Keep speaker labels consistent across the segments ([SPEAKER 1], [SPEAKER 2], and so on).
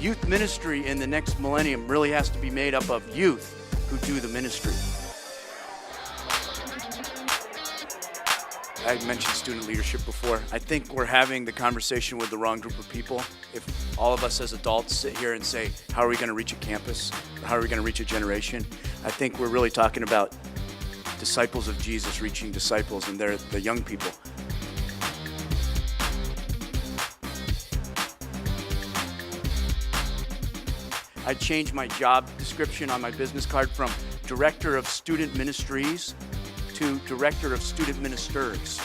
[SPEAKER 1] Youth ministry in the next millennium really has to be made up of youth who do the ministry. I mentioned student leadership before. I think we're having the conversation with the wrong group of people. If all of us as adults sit here and say, how are we going to reach a campus? How are we going to reach a generation? I think we're really talking about disciples of Jesus reaching disciples, and they're the young people. I changed my job description on my business card from Director of Student Ministries to Director of Student Ministers.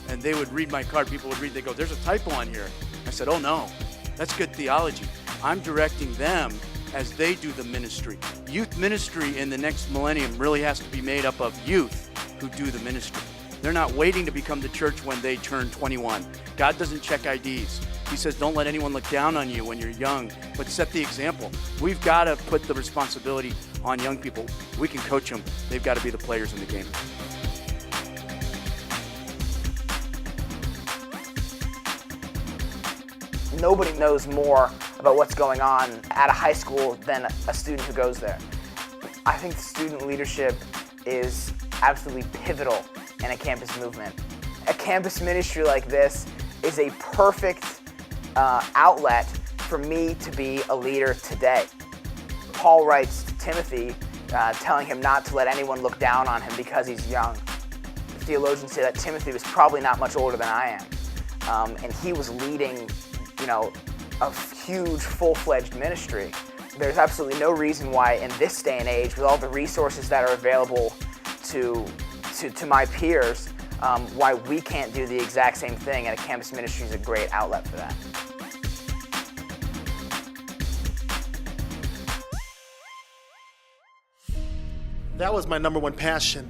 [SPEAKER 1] And they would read my card, people would read, they go, there's a typo on here. I said, oh no, that's good theology. I'm directing them as they do the ministry. Youth ministry in the next millennium really has to be made up of youth who do the ministry. They're not waiting to become the church when they turn 21. God doesn't check IDs. He says, don't let anyone look down on you when you're young, but set the example. We've got to put the responsibility on young people. We can coach them. They've got to be the players in the game.
[SPEAKER 2] Nobody knows more about what's going on at a high school than a student who goes there. I think student leadership is absolutely pivotal in a campus movement. A campus ministry like this is a perfect outlet for me to be a leader today. Paul writes to Timothy, telling him not to let anyone look down on him because he's young. The theologians say that Timothy was probably not much older than I am, and he was leading, a huge full-fledged ministry. There's absolutely no reason why in this day and age, with all the resources that are available to my peers, why we can't do the exact same thing, and a campus ministry is a great outlet for that.
[SPEAKER 3] That was my number one passion,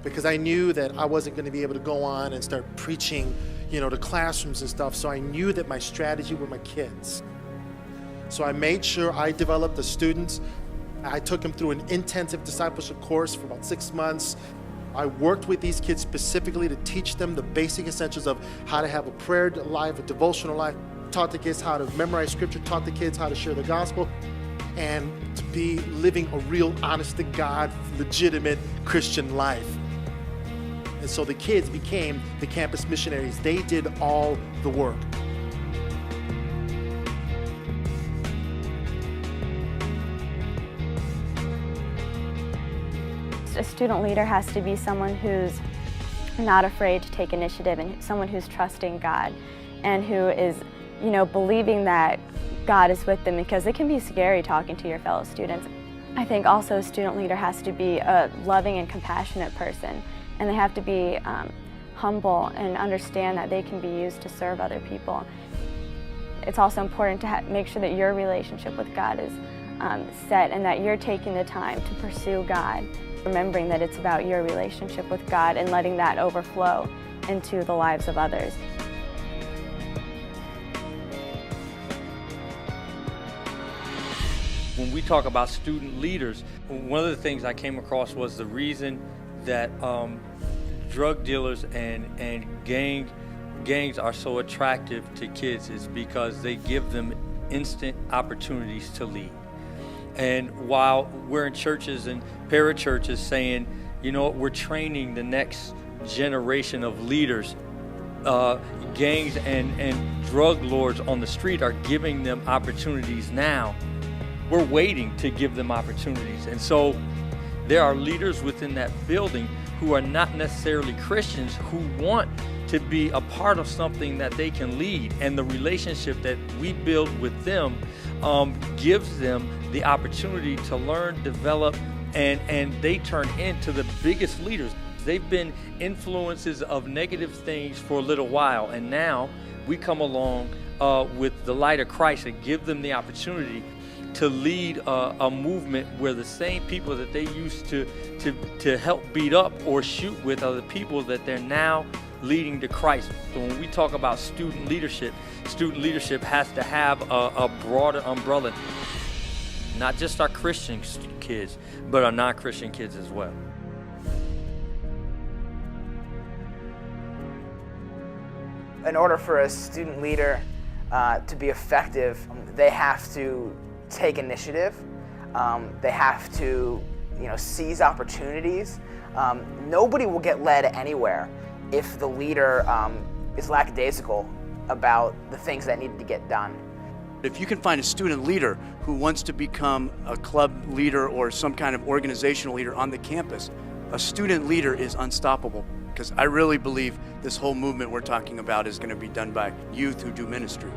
[SPEAKER 3] because I knew that I wasn't going to be able to go on and start preaching, to classrooms and stuff. So I knew that my strategy were my kids. So I made sure I developed the students. I took them through an intensive discipleship course for about 6 months. I worked with these kids specifically to teach them the basic essentials of how to have a prayer life, a devotional life, taught the kids how to memorize scripture, taught the kids how to share the gospel, and to be living a real, honest to God, legitimate Christian life. And so the kids became the campus missionaries. They did all the work.
[SPEAKER 4] A student leader has to be someone who's not afraid to take initiative, and someone who's trusting God and who is, believing that God is with them, because it can be scary talking to your fellow students. I think also a student leader has to be a loving and compassionate person, and they have to be humble and understand that they can be used to serve other people. It's also important to make sure that your relationship with God is set, and that you're taking the time to pursue God, remembering that it's about your relationship with God and letting that overflow into the lives of others.
[SPEAKER 5] When we talk about student leaders, one of the things I came across was the reason that drug dealers and gangs are so attractive to kids is because they give them instant opportunities to lead. And while we're in churches and parachurches saying, we're training the next generation of leaders, gangs and drug lords on the street are giving them opportunities now. We're waiting to give them opportunities. And so there are leaders within that building who are not necessarily Christians who want to be a part of something that they can lead. And the relationship that we build with them gives them the opportunity to learn, develop, and they turn into the biggest leaders. They've been influences of negative things for a little while, and now we come along with the light of Christ and give them the opportunity to lead a movement where the same people that they used to help beat up or shoot with are the people that they're now leading to Christ. So when we talk about student leadership has to have a broader umbrella. Not just our Christian kids, but our non-Christian kids as well.
[SPEAKER 2] In order for a student leader to be effective, they have to take initiative. They have to, seize opportunities. Nobody will get led anywhere if the leader is lackadaisical about the things that need to get done.
[SPEAKER 1] If you can find a student leader who wants to become a club leader or some kind of organizational leader on the campus, a student leader is unstoppable, because I really believe this whole movement we're talking about is going to be done by youth who do ministry.